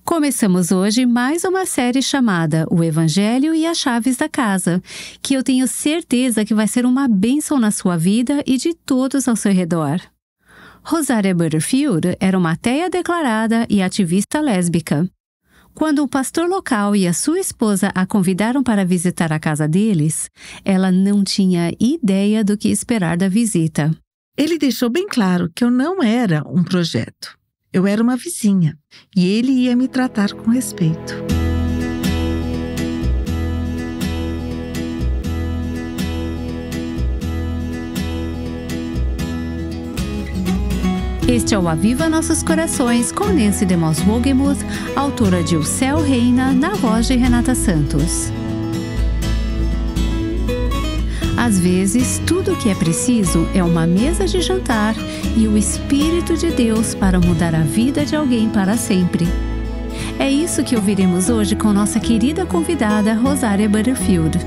Começamos hoje mais uma série chamada O Evangelho e as Chaves da Casa, que eu tenho certeza que vai ser uma bênção na sua vida e de todos ao seu redor. Rosaria Butterfield era uma ateia declarada e ativista lésbica. Quando o pastor local e a sua esposa a convidaram para visitar a casa deles, ela não tinha ideia do que esperar da visita. Ele deixou bem claro que eu não era um projeto. Eu era uma vizinha e ele ia me tratar com respeito. Este é o Aviva Nossos Corações com Nancy DeMoss Wogemuth, autora de O Céu Reina, na voz de Renata Santos. Às vezes, tudo o que é preciso é uma mesa de jantar e o Espírito de Deus para mudar a vida de alguém para sempre. É isso que ouviremos hoje com nossa querida convidada Rosaria Butterfield.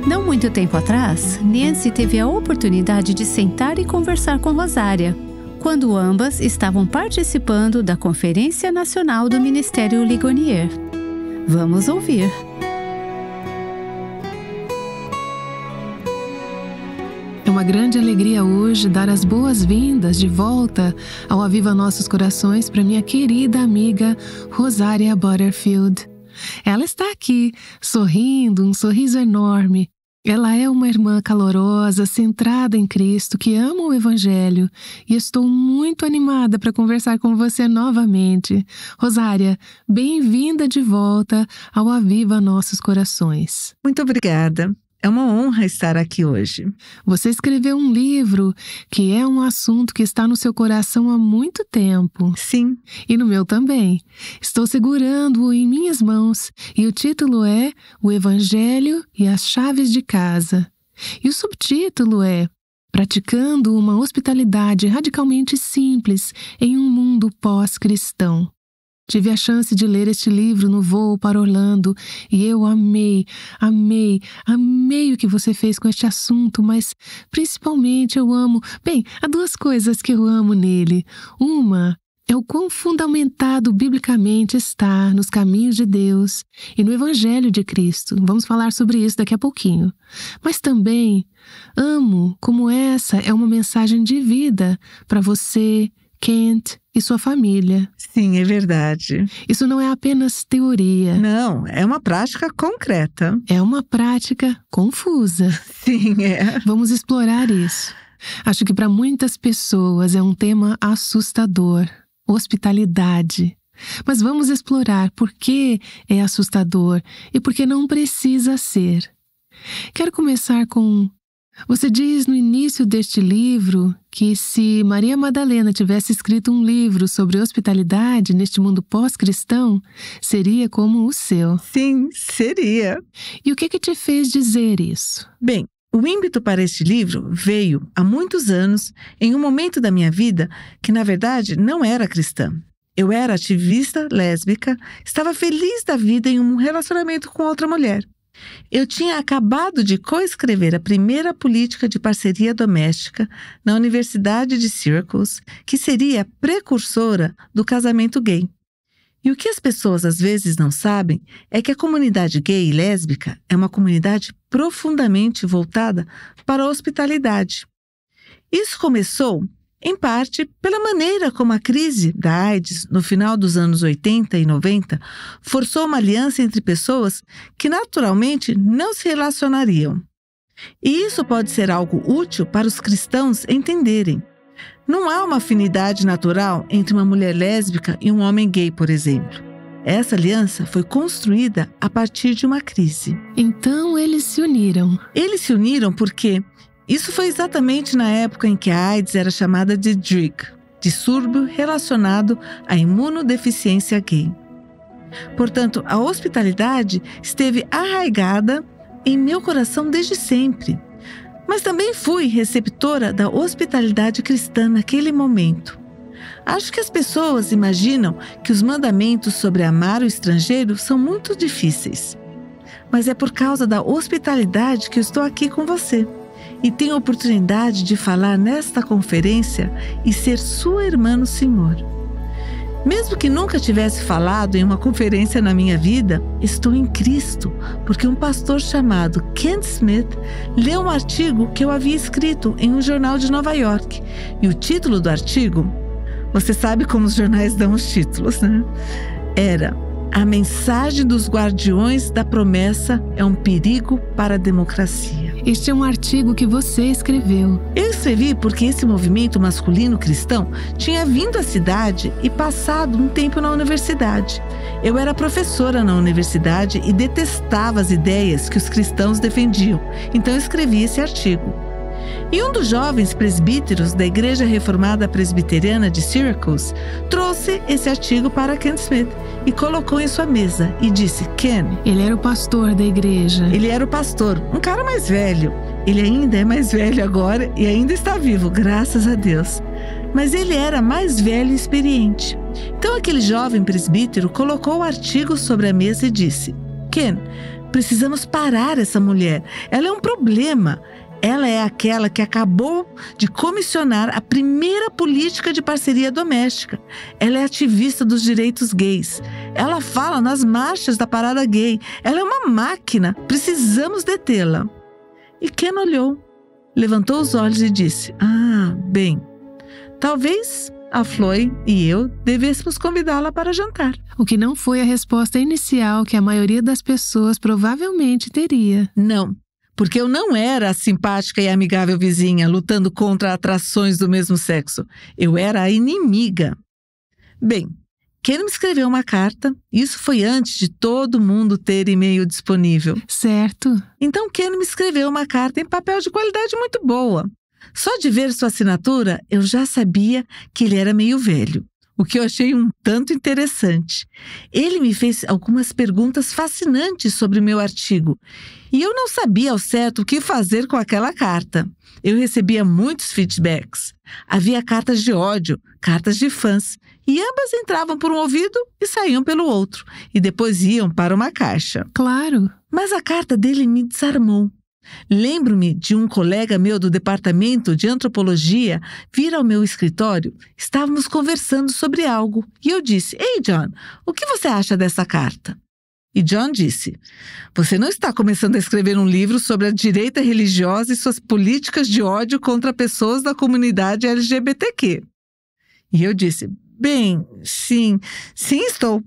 Não muito tempo atrás, Nancy teve a oportunidade de sentar e conversar com Rosaria, quando ambas estavam participando da Conferência Nacional do Ministério Ligonier. Vamos ouvir. É uma grande alegria hoje dar as boas-vindas de volta ao Aviva Nossos Corações para minha querida amiga Rosaria Butterfield. Ela está aqui, sorrindo, um sorriso enorme. Ela é uma irmã calorosa, centrada em Cristo, que ama o Evangelho, e estou muito animada para conversar com você novamente. Rosaria, bem-vinda de volta ao Aviva Nossos Corações. Muito obrigada. É uma honra estar aqui hoje. Você escreveu um livro que é um assunto que está no seu coração há muito tempo. Sim. E no meu também. Estou segurando-o em minhas mãos e o título é O Evangelho e as Chaves de Casa. E o subtítulo é Praticando uma Hospitalidade Radicalmente Simples em um Mundo Pós-Cristão. Tive a chance de ler este livro no voo para Orlando e eu amei o que você fez com este assunto, mas principalmente eu amo... Bem, há duas coisas que eu amo nele. Uma é o quão fundamentado biblicamente está nos caminhos de Deus e no Evangelho de Cristo. Vamos falar sobre isso daqui a pouquinho. Mas também amo como essa é uma mensagem de vida para você, Kent e sua família. Sim, é verdade. Isso não é apenas teoria. Não, é uma prática concreta. É uma prática confusa. Sim, é. Vamos explorar isso. Acho que para muitas pessoas é um tema assustador. Hospitalidade. Mas vamos explorar por que é assustador e por que não precisa ser. Quero começar com... Você diz no início deste livro que se Maria Madalena tivesse escrito um livro sobre hospitalidade neste mundo pós-cristão, seria como o seu. Sim, seria. E o que te fez dizer isso? Bem, o ímpeto para este livro veio há muitos anos em um momento da minha vida que, na verdade, não era cristã. Eu era ativista lésbica, estava feliz da vida em um relacionamento com outra mulher. Eu tinha acabado de coescrever a primeira política de parceria doméstica na Universidade de Syracuse, que seria precursora do casamento gay. E o que as pessoas às vezes não sabem é que a comunidade gay e lésbica é uma comunidade profundamente voltada para a hospitalidade. Isso começou, em parte, pela maneira como a crise da AIDS, no final dos anos 80 e 90, forçou uma aliança entre pessoas que naturalmente não se relacionariam. E isso pode ser algo útil para os cristãos entenderem. Não há uma afinidade natural entre uma mulher lésbica e um homem gay, por exemplo. Essa aliança foi construída a partir de uma crise. Então eles se uniram. Eles se uniram porque... Isso foi exatamente na época em que a AIDS era chamada de DRIG, distúrbio relacionado à imunodeficiência gay. Portanto, a hospitalidade esteve arraigada em meu coração desde sempre. Mas também fui receptora da hospitalidade cristã naquele momento. Acho que as pessoas imaginam que os mandamentos sobre amar o estrangeiro são muito difíceis. Mas é por causa da hospitalidade que eu estou aqui com você. E tenho a oportunidade de falar nesta conferência e ser sua irmã no Senhor. Mesmo que nunca tivesse falado em uma conferência na minha vida, estou em Cristo, porque um pastor chamado Ken Smith leu um artigo que eu havia escrito em um jornal de Nova York. E o título do artigo, você sabe como os jornais dão os títulos, né? Era: A mensagem dos guardiões da promessa é um perigo para a democracia. Este é um artigo que você escreveu. Eu escrevi porque esse movimento masculino cristão tinha vindo à cidade e passado um tempo na universidade. Eu era professora na universidade e detestava as ideias que os cristãos defendiam, então eu escrevi esse artigo. E um dos jovens presbíteros da Igreja Reformada Presbiteriana de Syracuse trouxe esse artigo para Ken Smith e colocou em sua mesa e disse: Ken... Ele era o pastor da igreja. Ele era o pastor, um cara mais velho. Ele ainda é mais velho agora e ainda está vivo, graças a Deus. Mas ele era mais velho e experiente. Então aquele jovem presbítero colocou o artigo sobre a mesa e disse: Ken, precisamos parar essa mulher. Ela é um problema. Ela é aquela que acabou de comissionar a primeira política de parceria doméstica. Ela é ativista dos direitos gays. Ela fala nas marchas da parada gay. Ela é uma máquina. Precisamos detê-la. E Ken olhou, levantou os olhos e disse: bem, talvez a Floy e eu devêssemos convidá-la para jantar. O que não foi a resposta inicial que a maioria das pessoas provavelmente teria. Não. Porque eu não era a simpática e amigável vizinha lutando contra atrações do mesmo sexo. Eu era a inimiga. Bem, Ken me escreveu uma carta. Isso foi antes de todo mundo ter e-mail disponível. Certo. Então Ken me escreveu uma carta em papel de qualidade muito boa. Só de ver sua assinatura, eu já sabia que ele era meio velho. O que eu achei um tanto interessante. Ele me fez algumas perguntas fascinantes sobre o meu artigo. E eu não sabia ao certo o que fazer com aquela carta. Eu recebia muitos feedbacks. Havia cartas de ódio, cartas de fãs. E ambas entravam por um ouvido e saíam pelo outro. E depois iam para uma caixa. Claro. Mas a carta dele me desarmou. Lembro-me de um colega meu do departamento de antropologia vir ao meu escritório. Estávamos conversando sobre algo e eu disse: Ei, John, o que você acha dessa carta? E John disse: Você não está começando a escrever um livro sobre a direita religiosa e suas políticas de ódio contra pessoas da comunidade LGBTQ? E eu disse: Bem, sim estou.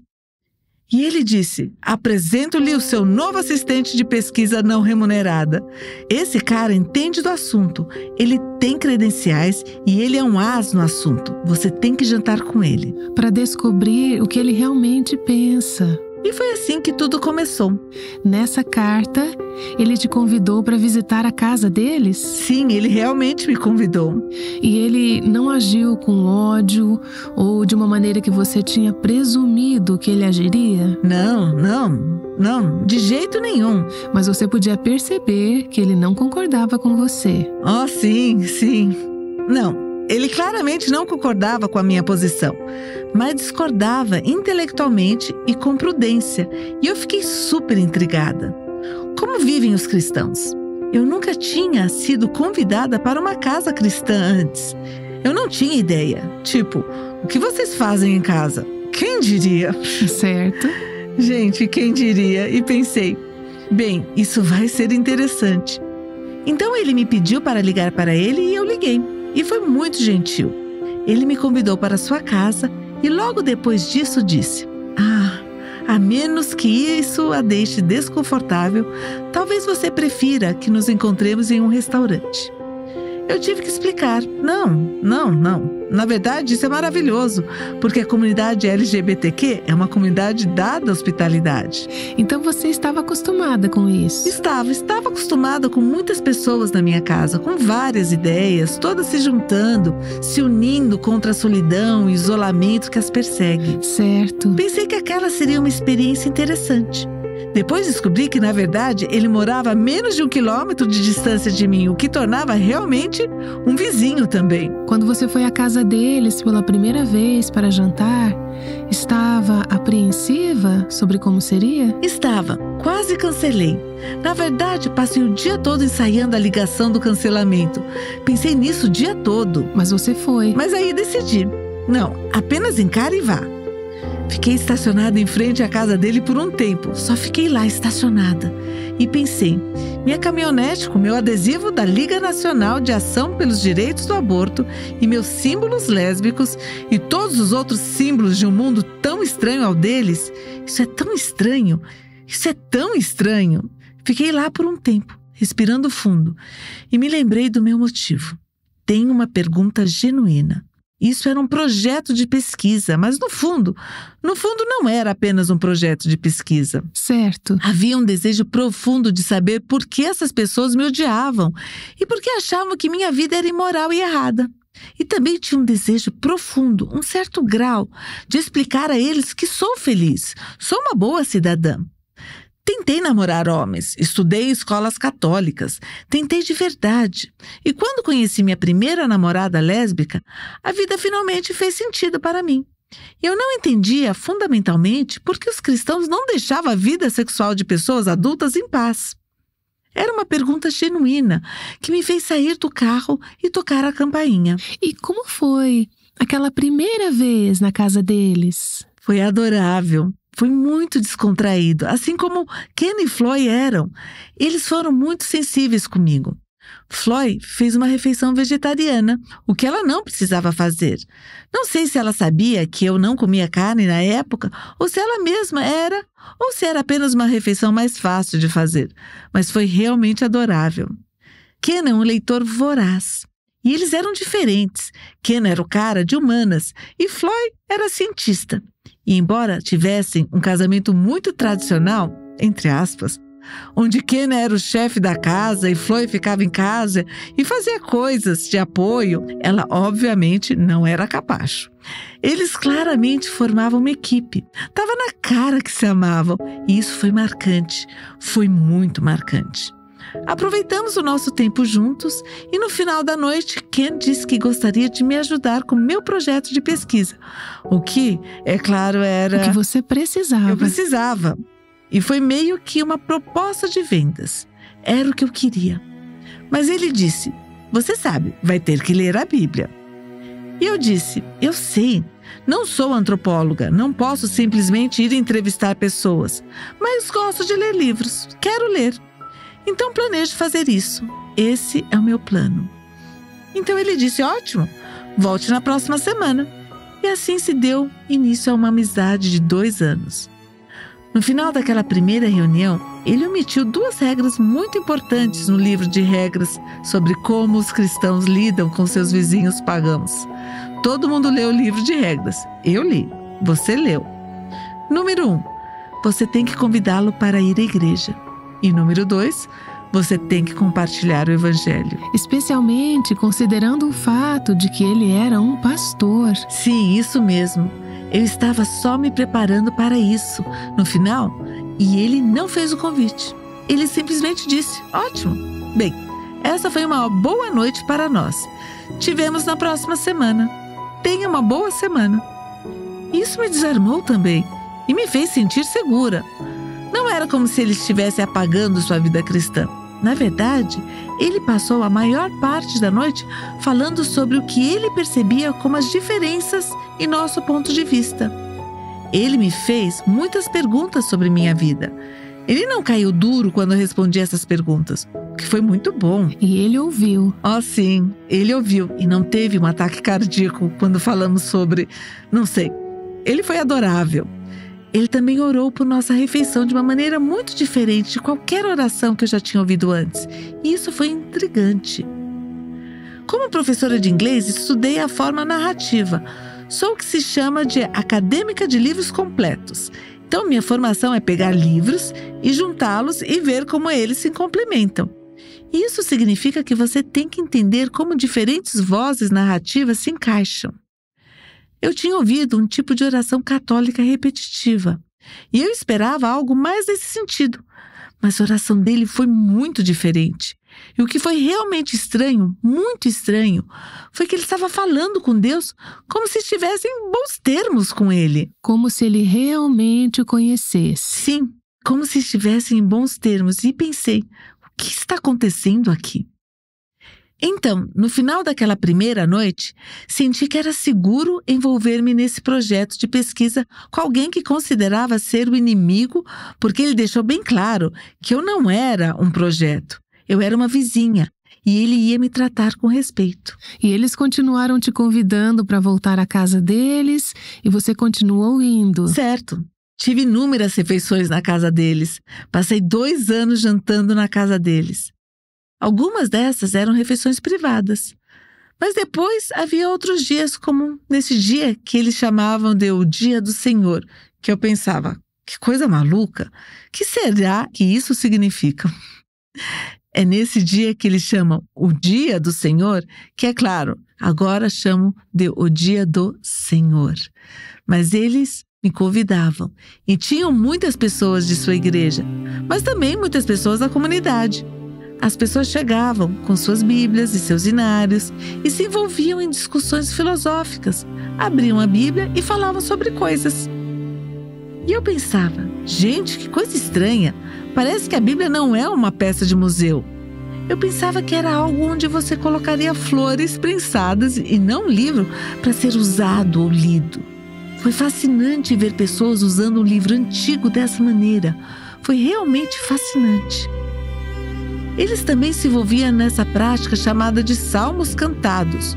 E ele disse: Apresento-lhe o seu novo assistente de pesquisa não remunerada. Esse cara entende do assunto, ele tem credenciais e ele é um as no assunto. Você tem que jantar com ele. Para descobrir o que ele realmente pensa. E foi assim que tudo começou. Nessa carta, ele te convidou para visitar a casa deles? Sim, ele realmente me convidou. E ele não agiu com ódio ou de uma maneira que você tinha presumido que ele agiria? Não, de jeito nenhum. Mas você podia perceber que ele não concordava com você. Oh, sim. Não. Ele claramente não concordava com a minha posição, mas discordava intelectualmente e com prudência, e eu fiquei super intrigada. Como vivem os cristãos? Eu nunca tinha sido convidada para uma casa cristã antes. Eu não tinha ideia. Tipo, o que vocês fazem em casa? Quem diria? Certo. Gente, quem diria? E pensei, bem, isso vai ser interessante. Então ele me pediu para ligar para ele e eu liguei. E foi muito gentil. Ele me convidou para sua casa e logo depois disso disse: a menos que isso a deixe desconfortável, talvez você prefira que nos encontremos em um restaurante. Eu tive que explicar. Não. Na verdade, isso é maravilhoso, porque a comunidade LGBTQ é uma comunidade dada à hospitalidade. Então você estava acostumada com isso? Estava acostumada com muitas pessoas na minha casa, com várias ideias, todas se juntando, se unindo contra a solidão e o isolamento que as persegue. Certo. Pensei que aquela seria uma experiência interessante. Depois descobri que, na verdade, ele morava a menos de 1 quilômetro de distância de mim, o que tornava realmente um vizinho também. Quando você foi à casa deles pela primeira vez para jantar, estava apreensiva sobre como seria? Estava. Quase cancelei. Na verdade, passei o dia todo ensaiando a ligação do cancelamento. Pensei nisso o dia todo. Mas você foi. Mas aí decidi. Não, apenas encare e vá. Fiquei estacionada em frente à casa dele por um tempo. Só fiquei lá estacionada. E pensei, minha caminhonete com meu adesivo da Liga Nacional de Ação pelos Direitos do Aborto e meus símbolos lésbicos e todos os outros símbolos de um mundo tão estranho ao deles. Isso é tão estranho. Isso é tão estranho. Fiquei lá por um tempo, respirando fundo, e me lembrei do meu motivo. Tenho uma pergunta genuína. Isso era um projeto de pesquisa, mas no fundo não era apenas um projeto de pesquisa. Certo. Havia um desejo profundo de saber por que essas pessoas me odiavam e por que achavam que minha vida era imoral e errada. E também tinha um desejo profundo, um certo grau, de explicar a eles que sou feliz, sou uma boa cidadã. Tentei namorar homens, estudei em escolas católicas, tentei de verdade. E quando conheci minha primeira namorada lésbica, a vida finalmente fez sentido para mim. Eu não entendia, fundamentalmente, por que os cristãos não deixavam a vida sexual de pessoas adultas em paz. Era uma pergunta genuína que me fez sair do carro e tocar a campainha. E como foi aquela primeira vez na casa deles? Foi adorável. Foi muito descontraído, assim como Ken e Floy eram. Eles foram muito sensíveis comigo. Floy fez uma refeição vegetariana, o que ela não precisava fazer. Não sei se ela sabia que eu não comia carne na época, ou se ela mesma era, ou se era apenas uma refeição mais fácil de fazer. Mas foi realmente adorável. Ken é um leitor voraz. E eles eram diferentes. Ken era o cara de humanas e Floy era cientista. E embora tivessem um casamento muito tradicional, entre aspas, onde Ken era o chefe da casa e Floy ficava em casa e fazia coisas de apoio, ela obviamente não era capacho. Eles claramente formavam uma equipe. Tava na cara que se amavam e isso foi marcante, foi muito marcante. Aproveitamos o nosso tempo juntos e no final da noite, Ken disse que gostaria de me ajudar com meu projeto de pesquisa. O que, é claro, era... O que você precisava. Eu precisava. E foi meio que uma proposta de vendas. Era o que eu queria. Mas ele disse, você sabe, vai ter que ler a Bíblia. E eu disse, eu sei, não sou antropóloga, não posso simplesmente ir entrevistar pessoas, mas gosto de ler livros, quero ler. Então planejo fazer isso. Esse é o meu plano. Então ele disse, ótimo, volte na próxima semana. E assim se deu início a uma amizade de 2 anos. No final daquela primeira reunião, ele omitiu 2 regras muito importantes no livro de regras sobre como os cristãos lidam com seus vizinhos pagãos. Todo mundo leu o livro de regras. Eu li. Você leu. Número 1. Você tem que convidá-lo para ir à igreja. E número 2, você tem que compartilhar o evangelho. Especialmente considerando o fato de que ele era um pastor. Sim, isso mesmo. Eu estava só me preparando para isso, no final, e ele não fez o convite. Ele simplesmente disse, ótimo. Bem, essa foi uma boa noite para nós. Tivemos na próxima semana. Tenha uma boa semana. Isso me desarmou também e me fez sentir segura. Não era como se ele estivesse apagando sua vida cristã. Na verdade, ele passou a maior parte da noite falando sobre o que ele percebia como as diferenças em nosso ponto de vista. Ele me fez muitas perguntas sobre minha vida. Ele não caiu duro quando eu respondi essas perguntas, o que foi muito bom. E ele ouviu. Oh, sim, ele ouviu e não teve um ataque cardíaco quando falamos sobre... Não sei, ele foi adorável. Ele também orou por nossa refeição de uma maneira muito diferente de qualquer oração que eu já tinha ouvido antes. E isso foi intrigante. Como professora de inglês, estudei a forma narrativa. Sou o que se chama de acadêmica de livros completos. Então, minha formação é pegar livros e juntá-los e ver como eles se complementam. Isso significa que você tem que entender como diferentes vozes narrativas se encaixam. Eu tinha ouvido um tipo de oração católica repetitiva e eu esperava algo mais nesse sentido, mas a oração dele foi muito diferente. E o que foi realmente estranho, muito estranho, foi que ele estava falando com Deus como se estivesse em bons termos com ele. Como se ele realmente o conhecesse. Sim, como se estivesse em bons termos. E pensei, o que está acontecendo aqui? Então, no final daquela primeira noite, senti que era seguro envolver-me nesse projeto de pesquisa com alguém que considerava ser o inimigo, porque ele deixou bem claro que eu não era um projeto, eu era uma vizinha. E ele ia me tratar com respeito. E eles continuaram te convidando para voltar à casa deles e você continuou indo. Certo. Tive inúmeras refeições na casa deles. Passei 2 anos jantando na casa deles. Algumas dessas eram refeições privadas. Mas depois havia outros dias, como nesse dia que eles chamavam de o Dia do Senhor, que eu pensava, que coisa maluca, que será que isso significa? É nesse dia que eles chamam o Dia do Senhor, que é claro, agora chamam de o Dia do Senhor. Mas eles me convidavam e tinham muitas pessoas de sua igreja, mas também muitas pessoas da comunidade. As pessoas chegavam com suas Bíblias e seus inários e se envolviam em discussões filosóficas, abriam a Bíblia e falavam sobre coisas. E eu pensava, gente, que coisa estranha. Parece que a Bíblia não é uma peça de museu. Eu pensava que era algo onde você colocaria flores prensadas e não um livro para ser usado ou lido. Foi fascinante ver pessoas usando um livro antigo dessa maneira. Foi realmente fascinante. Eles também se envolviam nessa prática chamada de Salmos Cantados,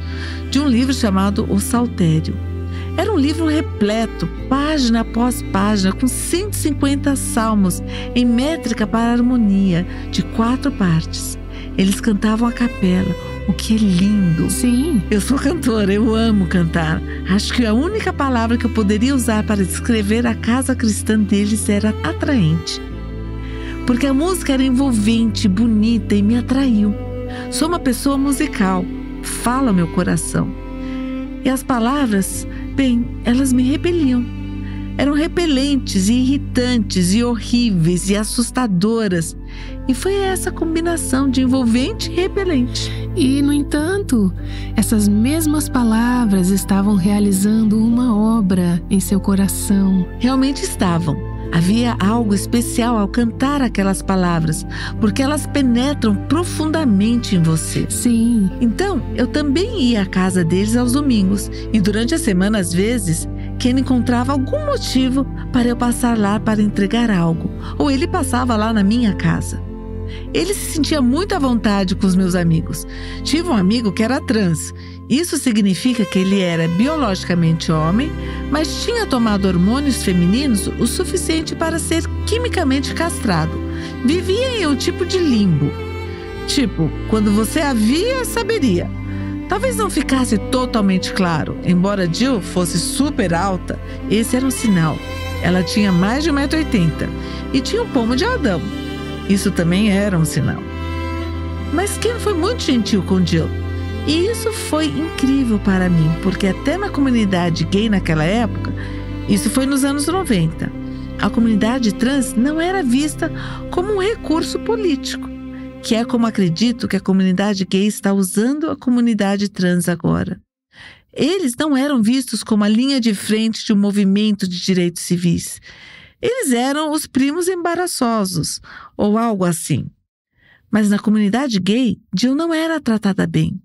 de um livro chamado O Saltério. Era um livro repleto, página após página, com 150 salmos em métrica para harmonia, de 4 partes. Eles cantavam a capela, o que é lindo. Sim. Eu sou cantora, eu amo cantar. Acho que a única palavra que eu poderia usar para descrever a casa cristã deles era atraente. Porque a música era envolvente, bonita e me atraiu. Sou uma pessoa musical, fala meu coração. E as palavras, bem, elas me repeliam. Eram repelentes e irritantes e horríveis e assustadoras. E foi essa combinação de envolvente e repelente. E, no entanto, essas mesmas palavras estavam realizando uma obra em seu coração. Realmente estavam. Havia algo especial ao cantar aquelas palavras, porque elas penetram profundamente em você. Sim. Então, eu também ia à casa deles aos domingos, e durante a semana, às vezes, Ken encontrava algum motivo para eu passar lá para entregar algo, ou ele passava lá na minha casa. Ele se sentia muito à vontade com os meus amigos. Tive um amigo que era trans. Isso significa que ele era biologicamente homem, mas tinha tomado hormônios femininos o suficiente para ser quimicamente castrado. Vivia em um tipo de limbo. Tipo, quando você a via, saberia. Talvez não ficasse totalmente claro. Embora Jill fosse super alta, esse era um sinal. Ela tinha mais de 1,80 m e tinha um pomo de Adão. Isso também era um sinal. Mas Ken foi muito gentil com Jill. E isso foi incrível para mim, porque até na comunidade gay naquela época, isso foi nos anos 90, a comunidade trans não era vista como um recurso político, que é como acredito que a comunidade gay está usando a comunidade trans agora. Eles não eram vistos como a linha de frente de um movimento de direitos civis. Eles eram os primos embaraçosos, ou algo assim. Mas na comunidade gay, Jill não era tratada bem.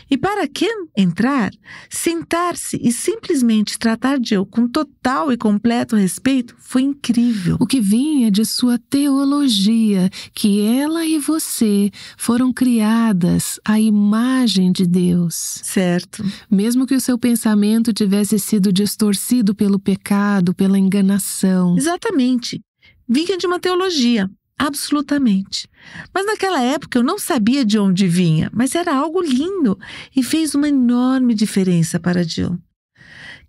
E para Ken entrar, sentar-se e simplesmente tratar Jill com total e completo respeito foi incrível. O que vinha de sua teologia, que ela e você foram criadas à imagem de Deus. Certo. Mesmo que o seu pensamento tivesse sido distorcido pelo pecado, pela enganação. Exatamente. Vinha de uma teologia. Absolutamente. Mas naquela época eu não sabia de onde vinha, mas era algo lindo e fez uma enorme diferença para Jill.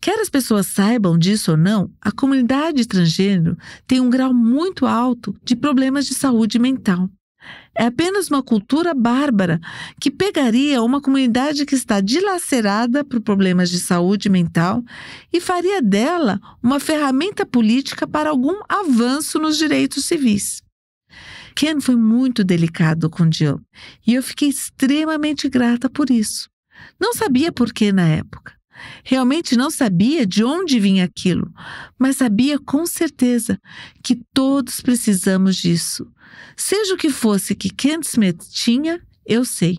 Quer as pessoas saibam disso ou não, a comunidade transgênero tem um grau muito alto de problemas de saúde mental. É apenas uma cultura bárbara que pegaria uma comunidade que está dilacerada por problemas de saúde mental e faria dela uma ferramenta política para algum avanço nos direitos civis. Ken foi muito delicado com Jill e eu fiquei extremamente grata por isso. Não sabia por que na época. Realmente não sabia de onde vinha aquilo, mas sabia com certeza que todos precisamos disso. Seja o que fosse que Ken Smith tinha, eu sei.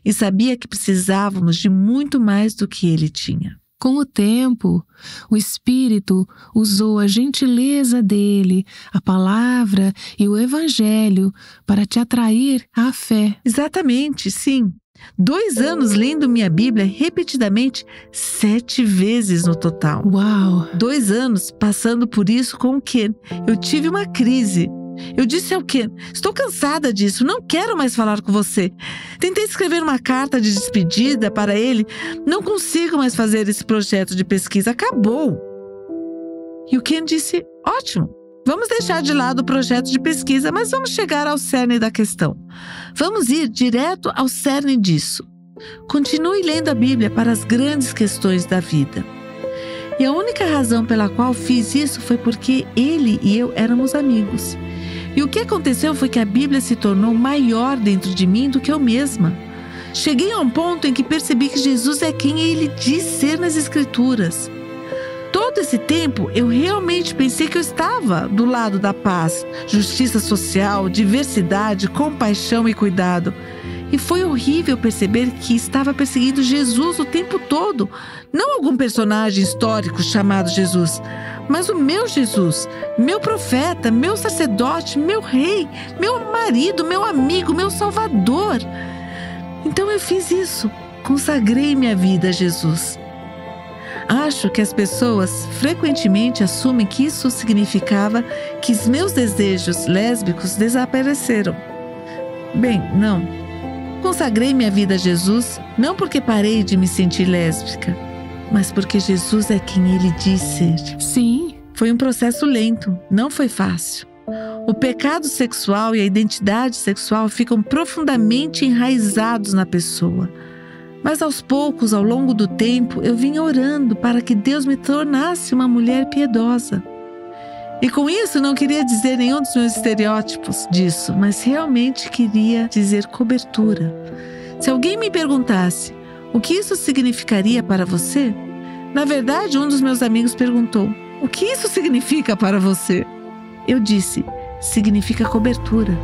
e sabia que precisávamos de muito mais do que ele tinha. Com o tempo, o Espírito usou a gentileza dele, a palavra e o Evangelho para te atrair à fé. Exatamente, sim. 2 anos lendo minha Bíblia repetidamente 7 vezes no total. Uau! 2 anos passando por isso com o Ken. Eu tive uma crise. Eu disse ao Ken, estou cansada disso, não quero mais falar com você. Tentei escrever uma carta de despedida para ele, não consigo mais fazer esse projeto de pesquisa, acabou. E o Ken disse, ótimo, vamos deixar de lado o projeto de pesquisa, mas vamos chegar ao cerne da questão. Vamos ir direto ao cerne disso. Continue lendo a Bíblia para as grandes questões da vida. E a única razão pela qual fiz isso foi porque ele e eu éramos amigos. E o que aconteceu foi que a Bíblia se tornou maior dentro de mim do que eu mesma. Cheguei a um ponto em que percebi que Jesus é quem ele diz ser nas Escrituras. Todo esse tempo, eu realmente pensei que eu estava do lado da paz, justiça social, diversidade, compaixão e cuidado. E foi horrível perceber que estava perseguindo Jesus o tempo todo. Não algum personagem histórico chamado Jesus, mas o meu Jesus, meu profeta, meu sacerdote, meu rei, meu marido, meu amigo, meu salvador. Então eu fiz isso, consagrei minha vida a Jesus. Acho que as pessoas frequentemente assumem que isso significava que os meus desejos lésbicos desapareceram. Bem, não. Consagrei minha vida a Jesus não porque parei de me sentir lésbica, mas porque Jesus é quem ele diz ser. Sim. Foi um processo lento, não foi fácil. O pecado sexual e a identidade sexual ficam profundamente enraizados na pessoa. Mas aos poucos, ao longo do tempo, eu vinha orando para que Deus me tornasse uma mulher piedosa. E com isso não queria dizer nenhum dos meus estereótipos disso, mas realmente queria dizer cobertura. Se alguém me perguntasse o que isso significaria para você, na verdade um dos meus amigos perguntou, o que isso significa para você? Eu disse, significa cobertura.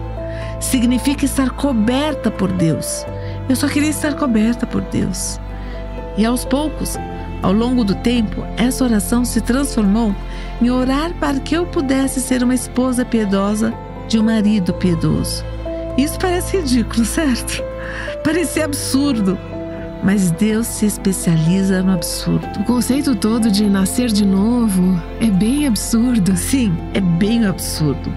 Significa estar coberta por Deus. Eu só queria estar coberta por Deus. E aos poucos, ao longo do tempo, essa oração se transformou em orar para que eu pudesse ser uma esposa piedosa de um marido piedoso. Isso parece ridículo, certo? Parecia absurdo. Mas Deus se especializa no absurdo. O conceito todo de nascer de novo é bem absurdo. Sim, é bem absurdo.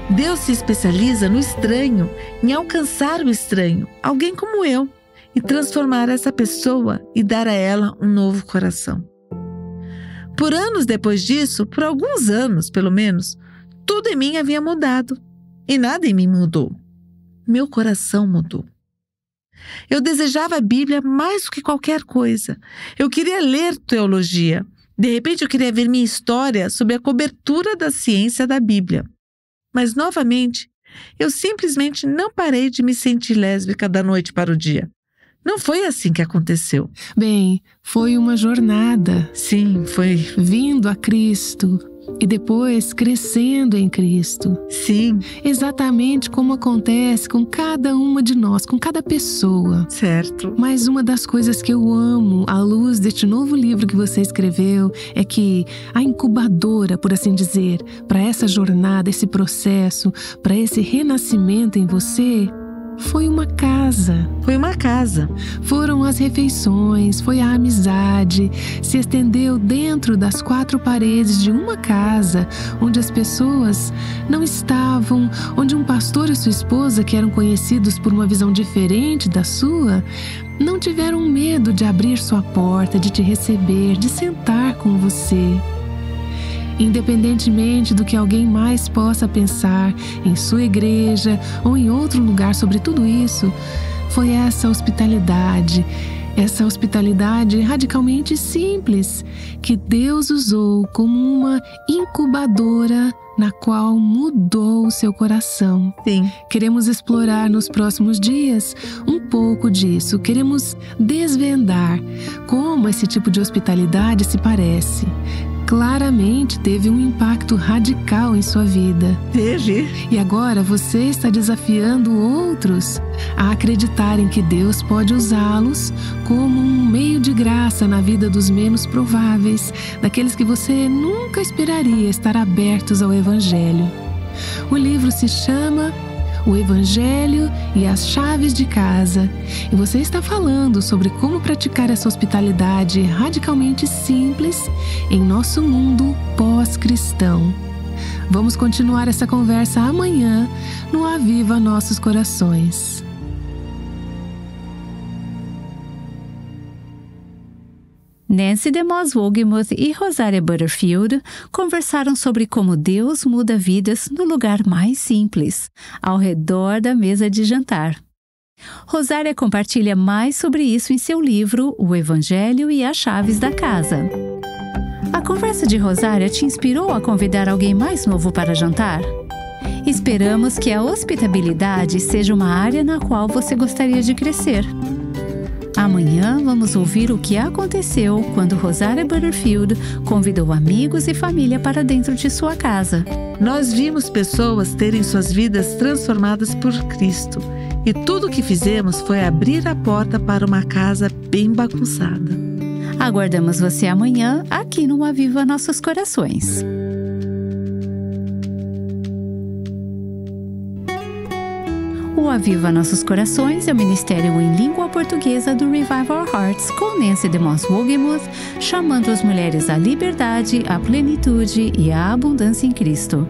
Deus se especializa no estranho, em alcançar o estranho, alguém como eu, e transformar essa pessoa e dar a ela um novo coração. Por anos depois disso, por alguns anos pelo menos, tudo em mim havia mudado. E nada em mim mudou. Meu coração mudou. Eu desejava a Bíblia mais do que qualquer coisa. Eu queria ler teologia. De repente eu queria ver minha história sob a cobertura da ciência da Bíblia. Mas, novamente, eu simplesmente não parei de me sentir lésbica da noite para o dia. Não foi assim que aconteceu. Bem, foi uma jornada. Sim, foi. Vindo a Cristo e depois crescendo em Cristo. Sim. Exatamente como acontece com cada uma de nós, com cada pessoa. Certo. Mas uma das coisas que eu amo à luz deste novo livro que você escreveu é que a incubadora, por assim dizer, para essa jornada, esse processo, para esse renascimento em você, foi uma casa. Foi uma casa. Foram as refeições, foi a amizade. Se estendeu dentro das 4 paredes de uma casa, onde as pessoas não estavam, onde um pastor e sua esposa, que eram conhecidos por uma visão diferente da sua, não tiveram medo de abrir sua porta, de te receber, de sentar com você. Independentemente do que alguém mais possa pensar em sua igreja ou em outro lugar sobre tudo isso, foi essa hospitalidade radicalmente simples que Deus usou como uma incubadora na qual mudou o seu coração. Sim. Queremos explorar nos próximos dias um pouco disso. Queremos desvendar como esse tipo de hospitalidade se parece. claramente teve um impacto radical em sua vida. Teve. E agora você está desafiando outros a acreditarem que Deus pode usá-los como um meio de graça na vida dos menos prováveis, daqueles que você nunca esperaria estar abertos ao Evangelho. O livro se chama O Evangelho e as Chaves de Casa, e você está falando sobre como praticar essa hospitalidade radicalmente simples em nosso mundo pós-cristão. Vamos continuar essa conversa amanhã no Aviva Nossos Corações. Nancy DeMoss Wolgemuth e Rosaria Butterfield conversaram sobre como Deus muda vidas no lugar mais simples, ao redor da mesa de jantar. Rosaria compartilha mais sobre isso em seu livro O Evangelho e as Chaves da Casa. A conversa de Rosaria te inspirou a convidar alguém mais novo para jantar? Esperamos que a hospitabilidade seja uma área na qual você gostaria de crescer. Amanhã vamos ouvir o que aconteceu quando Rosaria Butterfield convidou amigos e família para dentro de sua casa. Nós vimos pessoas terem suas vidas transformadas por Cristo e tudo o que fizemos foi abrir a porta para uma casa bem bagunçada. Aguardamos você amanhã aqui no Aviva Nossos Corações. O Aviva Nossos Corações é o ministério em língua portuguesa do Revive Our Hearts, com Nancy DeMoss Wolgemuth, chamando as mulheres à liberdade, à plenitude e à abundância em Cristo.